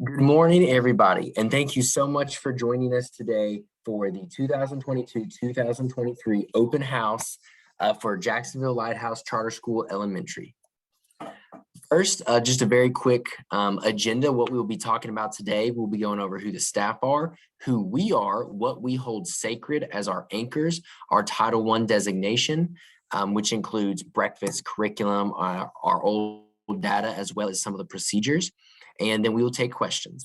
Good morning, everybody, and thank you so much for joining us today for the 2022-2023 open house for Jacksonville Lighthouse Charter School Elementary. First, just a very quick agenda. What we will be talking about today, we'll be going over who the staff are, who we are, what we hold sacred as our anchors, our Title I designation, which includes breakfast, curriculum, our old data, as well as some of the procedures. And then we will take questions.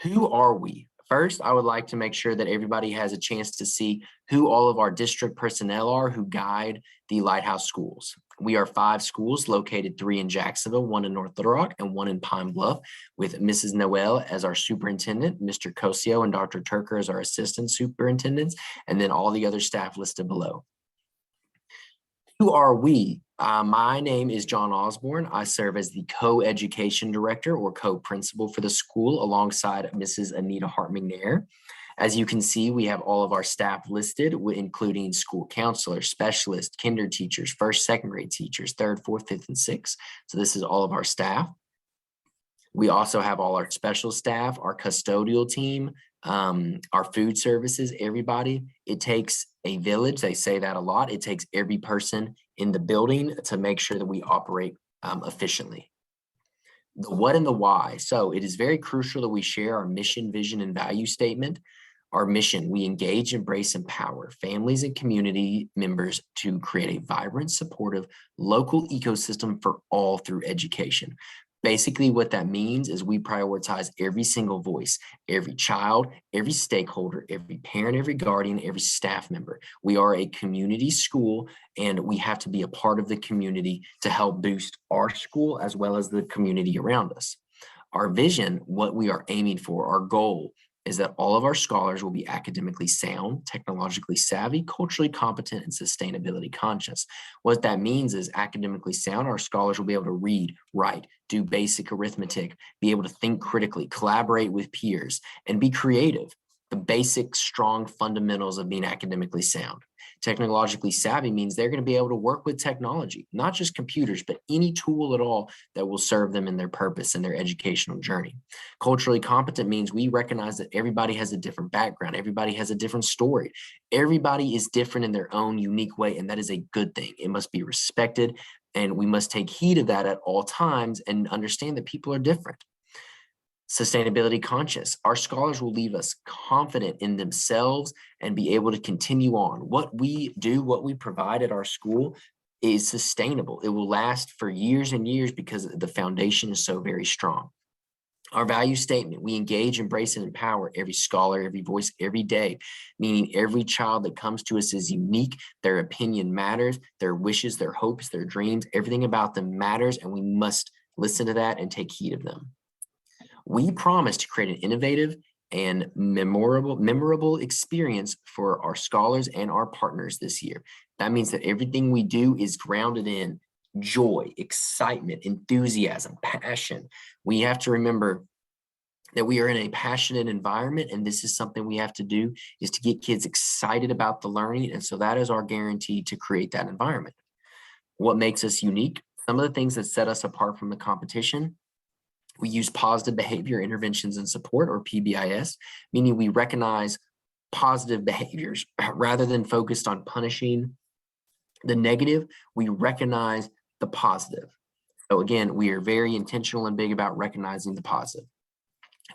Who are we? First, I would like to make sure that everybody has a chance to see who all of our district personnel are who guide the Lighthouse schools. We are 5 schools located, 3 in Jacksonville, 1 in North Little Rock, and 1 in Pine Bluff, with Mrs. Noel as our superintendent, Mr. Cosio and Dr. Turker as our assistant superintendents, and then all the other staff listed below. Who are we? My name is John Osborne. I serve as the co-education director or co-principal for the school alongside Mrs. Anita Hart-McNair. As you can see, we have all of our staff listed, including school counselors, specialists, kinder teachers, first, second grade teachers, 3rd, 4th, 5th, and 6th. So this is all of our staff. We also have all our special staff, our custodial team, our food services, everybody. It takes a village. They say that a lot. It takes every person in the building to make sure that we operate efficiently. The what and the why. So it is very crucial that we share our mission, vision, and value statement. Our mission: we engage, embrace, empower families and community members to create a vibrant, supportive, local ecosystem for all through education. Basically, what that means is we prioritize every single voice, every child, every stakeholder, every parent, every guardian, every staff member. We are a community school, and we have to be a part of the community to help boost our school as well as the community around us. Our vision, what we are aiming for, our goal, is that all of our scholars will be academically sound, technologically savvy, culturally competent, and sustainability conscious. What that means is academically sound, our scholars will be able to read, write, do basic arithmetic, be able to think critically, collaborate with peers, and be creative. The basic, strong fundamentals of being academically sound. Technologically savvy means they're going to be able to work with technology, not just computers, but any tool at all that will serve them in their purpose and their educational journey. Culturally competent means we recognize that everybody has a different background. Everybody has a different story. Everybody is different in their own unique way, and that is a good thing. It must be respected, and we must take heed of that at all times and understand that people are different. Sustainability conscious. Our scholars will leave us confident in themselves and be able to continue on. What we do, what we provide at our school is sustainable. It will last for years and years because the foundation is so very strong. Our value statement: we engage, embrace, and empower every scholar, every voice, every day, meaning every child that comes to us is unique. Their opinion matters, their wishes, their hopes, their dreams, everything about them matters, and we must listen to that and take heed of them. We promise to create an innovative and memorable experience for our scholars and our partners this year. That means that everything we do is grounded in joy, excitement, enthusiasm, passion. We have to remember that we are in a passionate environment, and this is something we have to do, is to get kids excited about the learning. And so that is our guarantee to create that environment. What makes us unique? Some of the things that set us apart from the competition: we use positive behavior interventions and support, or PBIS, meaning we recognize positive behaviors rather than focused on punishing the negative. We recognize the positive. So again, we are very intentional and big about recognizing the positive.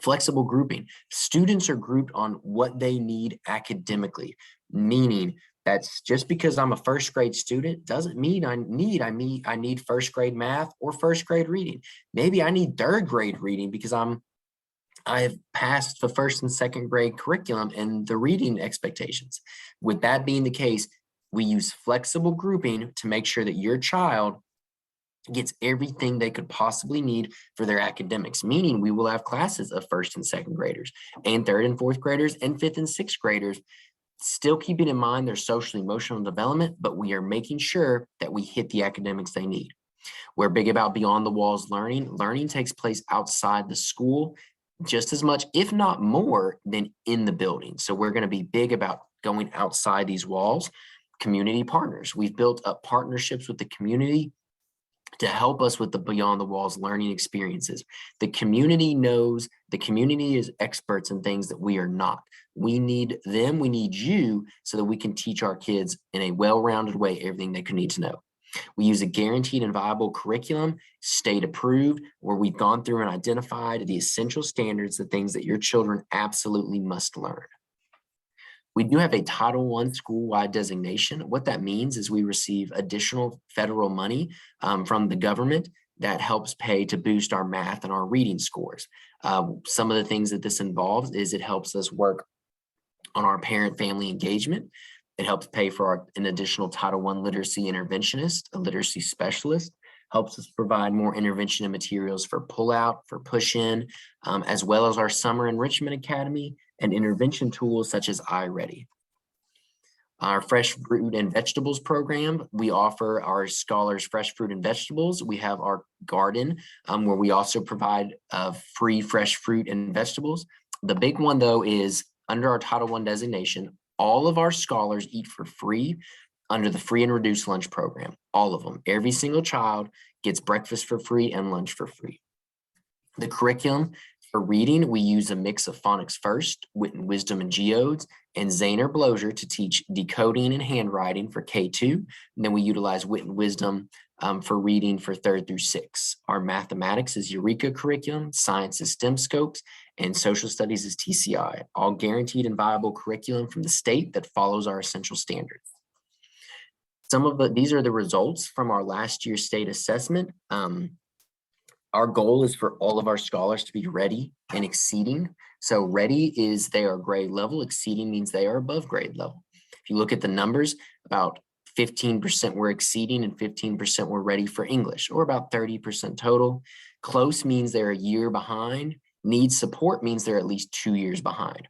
Flexible grouping. Students are grouped on what they need academically, meaning that's just because I'm a first grade student doesn't mean I need first grade math or first grade reading. Maybe I need 3rd grade reading because I've passed the 1st and 2nd grade curriculum and the reading expectations. With that being the case, we use flexible grouping to make sure that your child gets everything they could possibly need for their academics, meaning we will have classes of first and second graders and third and fourth graders and fifth and sixth graders, still keeping in mind their social emotional development, but we are making sure that we hit the academics they need. We're big about beyond the walls learning. Learning takes place outside the school just as much, if not more, than in the building. So we're going to be big about going outside these walls. Community partners. We've built up partnerships with the community to help us with the beyond the walls learning experiences. The community knows, the community is experts in things that we are not. We need them, we need you, so that we can teach our kids in a well-rounded way everything they could need to know. We use a guaranteed and viable curriculum, state approved, where we've gone through and identified the essential standards, the things that your children absolutely must learn. We do have a Title I school-wide designation. What that means is we receive additional federal money from the government that helps pay to boost our math and our reading scores. Some of the things that this involves is it helps us work on our parent-family engagement. It helps pay for an additional Title I literacy interventionist, a literacy specialist, helps us provide more intervention and materials for pull-out, for push-in, as well as our Summer Enrichment Academy and intervention tools such as iReady. Our fresh fruit and vegetables program, we offer our scholars fresh fruit and vegetables. We have our garden where we also provide free fresh fruit and vegetables. The big one though is under our Title I designation, all of our scholars eat for free under the free and reduced lunch program. All of them, every single child gets breakfast for free and lunch for free. The curriculum for reading, we use a mix of phonics first, wit and wisdom and geodes, and Zahner Bloger to teach decoding and handwriting for K2. And then we utilize wit and wisdom for reading for 3rd through 6th. Our mathematics is Eureka curriculum, science is STEM scopes, and social studies is TCI, all guaranteed and viable curriculum from the state that follows our essential standards. These are the results from our last year's state assessment. Our goal is for all of our scholars to be ready and exceeding. So ready is they are grade level, exceeding means they are above grade level. If you look at the numbers, about 15% were exceeding and 15% were ready for English, or about 30% total. Close means they're a year behind. Need support means they're at least 2 years behind.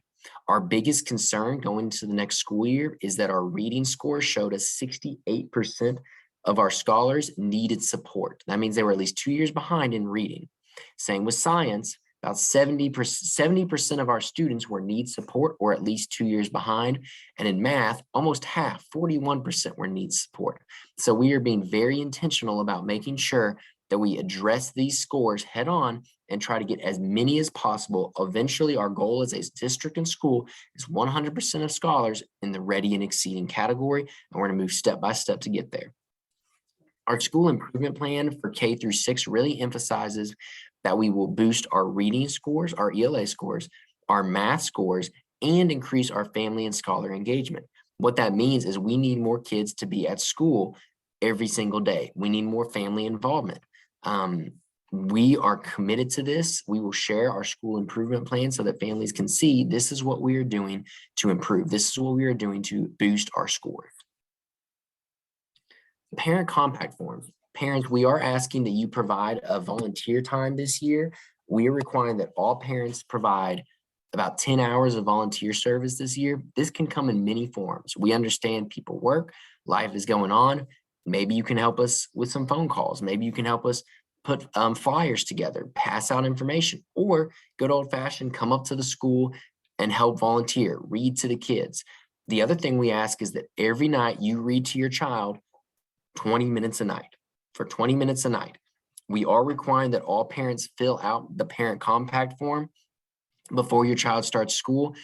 Our biggest concern going into the next school year is that our reading score showed us 68% of our scholars needed support. That means they were at least 2 years behind in reading. Same with science, about 70% of our students were need support or at least 2 years behind. And in math, almost half, 41% were need support. So we are being very intentional about making sure that we address these scores head on and try to get as many as possible. Eventually, our goal as a district and school is 100% of scholars in the ready and exceeding category, and we're going to move step by step to get there. Our school improvement plan for K through 6 really emphasizes that we will boost our reading scores, our ELA scores, our math scores, and increase our family and scholar engagement. What that means is we need more kids to be at school every single day. We need more family involvement. We are committed to this. We will share our school improvement plan so that families can see this is what we are doing to improve. This is what we are doing to boost our scores. Parent compact forms. Parents, we are asking that you provide a volunteer time this year. We are requiring that all parents provide about 10 hours of volunteer service this year. This can come in many forms. We understand people work, life is going on. Maybe you can help us with some phone calls. Maybe you can help us put flyers together, pass out information, or good old fashioned, come up to the school and help volunteer, read to the kids. The other thing we ask is that every night you read to your child 20 minutes a night. For 20 minutes a night. We are requiring that all parents fill out the parent compact form before your child starts school.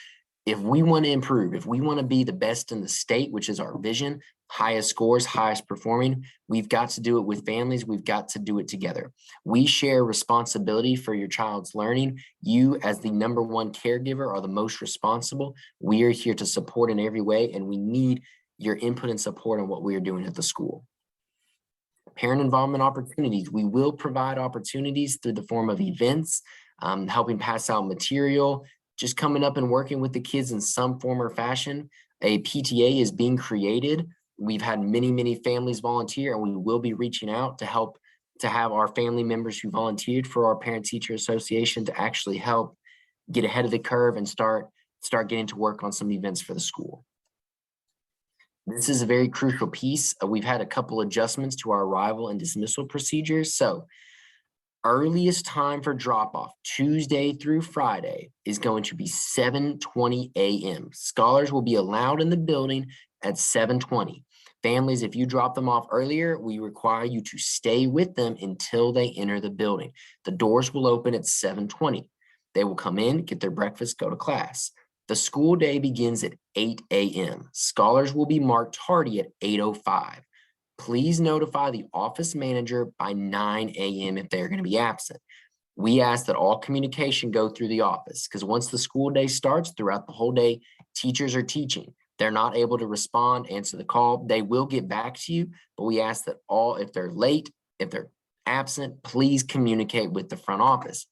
If we want to improve, if we want to be the best in the state, which is our vision, highest scores, highest performing, we've got to do it with families. We've got to do it together. We share responsibility for your child's learning. You, as the #1 caregiver, are the most responsible. We are here to support in every way, and we need your input and support on what we are doing at the school. Parent involvement opportunities. We will provide opportunities through the form of events, helping pass out material, just coming up and working with the kids in some form or fashion. A PTA is being created. We've had many families volunteer, and we will be reaching out to help to have our family members who volunteered for our Parent-Teacher Association to actually help get ahead of the curve and start getting to work on some events for the school. This is a very crucial piece. We've had a couple adjustments to our arrival and dismissal procedures. So earliest time for drop-off, Tuesday through Friday, is going to be 7:20 a.m. Scholars will be allowed in the building at 7:20. Families, if you drop them off earlier, we require you to stay with them until they enter the building. The doors will open at 7:20. They will come in, get their breakfast, go to class. The school day begins at 8 a.m. Scholars will be marked tardy at 8:05. Please notify the office manager by 9 a.m. if they're going to be absent. We ask that all communication go through the office because once the school day starts, throughout the whole day, teachers are teaching. They're not able to respond, answer the call. They will get back to you, but we ask that if they're late, if they're absent, please communicate with the front office.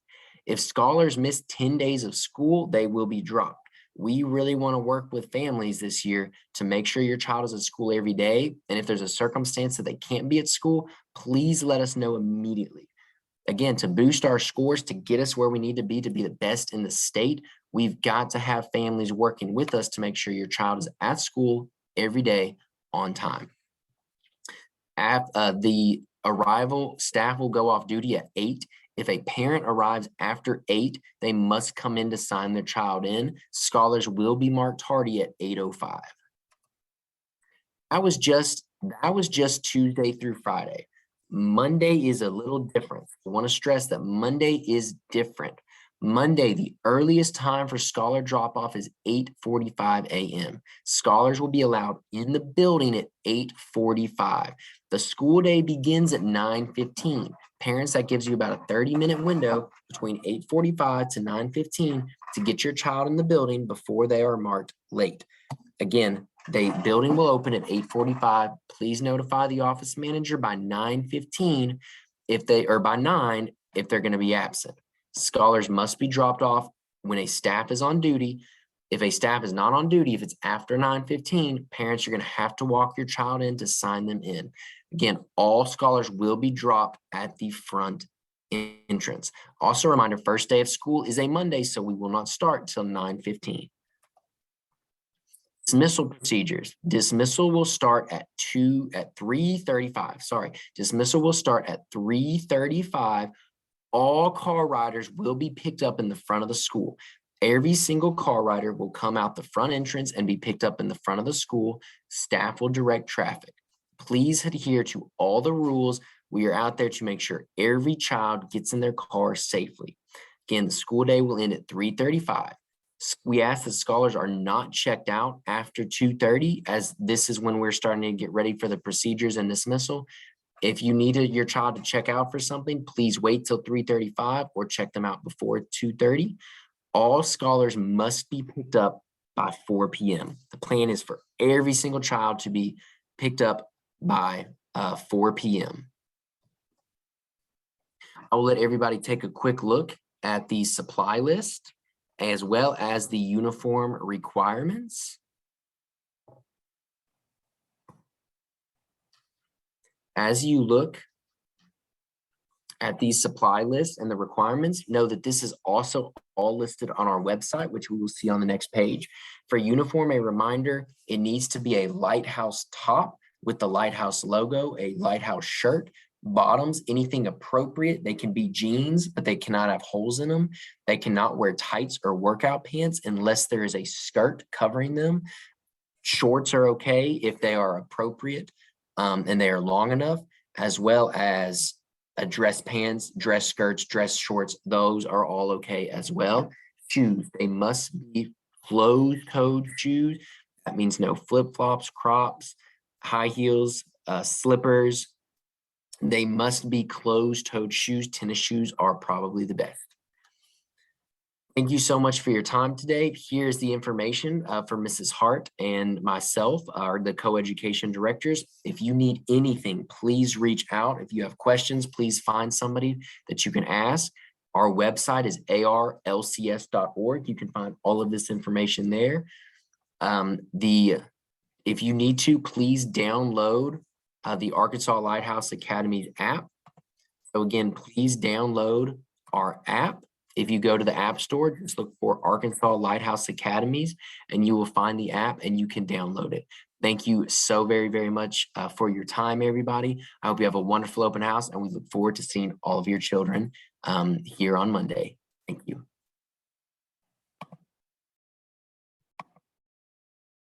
If scholars miss 10 days of school, they will be dropped. We really want to work with families this year to make sure your child is at school every day. And if there's a circumstance that they can't be at school, please let us know immediately. Again, to boost our scores, to get us where we need to be the best in the state, we've got to have families working with us to make sure your child is at school every day on time. At the arrival, staff will go off duty at 8. If a parent arrives after 8, they must come in to sign their child in. Scholars will be marked tardy at 8:05. That was just Tuesday through Friday. Monday is a little different. I want to stress that Monday is different. Monday, the earliest time for scholar drop-off is 8:45 a.m. Scholars will be allowed in the building at 8:45. The school day begins at 9:15. Parents, that gives you about a 30-minute window between 8:45 to 9:15 to get your child in the building before they are marked late. Again, the building will open at 8:45. Please notify the office manager by 9:15 by 9 if they're going to be absent. Scholars must be dropped off when a staff is on duty. If a staff is not on duty, if it's after 9:15, parents are going to have to walk your child in to sign them in. Again, all scholars will be dropped at the front entrance. Also a reminder, first day of school is a Monday, so we will not start till 9:15. Dismissal procedures. Dismissal will start at 3:35. Sorry, dismissal will start at 3:35. All car riders will be picked up in the front of the school. Every single car rider will come out the front entrance and be picked up in the front of the school. Staff will direct traffic. Please adhere to all the rules. We are out there to make sure every child gets in their car safely. Again, the school day will end at 3:35. We ask that scholars are not checked out after 2:30, as this is when we're starting to get ready for the procedures and dismissal. If you needed your child to check out for something, please wait till 3:35 or check them out before 2:30. All scholars must be picked up by 4 p.m. The plan is for every single child to be picked up by 4 p.m. I will let everybody take a quick look at the supply list as well as the uniform requirements. As you look at these supply lists and the requirements, know that this is also all listed on our website, which we will see on the next page. For uniform, a reminder, it needs to be a lighthouse top with the lighthouse logo, a lighthouse shirt, bottoms, anything appropriate. They can be jeans, but they cannot have holes in them. They cannot wear tights or workout pants unless there is a skirt covering them. Shorts are okay if they are appropriate and they are long enough, as well as dress pants, dress skirts, dress shorts. Those are all okay as well. Shoes, they must be closed-toed shoes. That means no flip-flops, crops, high heels, slippers. They must be closed-toed shoes. Tennis shoes are probably the best. Thank you so much for your time today. Here's the information for Mrs. Hart and myself, the co-education directors. If you need anything, please reach out. If you have questions, please find somebody that you can ask. Our website is arlcs.org. You can find all of this information there. If you need to, please download the Arkansas Lighthouse Academy app. So again, please download our app. If you go to the App Store, just look for Arkansas Lighthouse Academies, and you will find the app and you can download it. Thank you so very, very much for your time, everybody. I hope you have a wonderful open house, and we look forward to seeing all of your children here on Monday.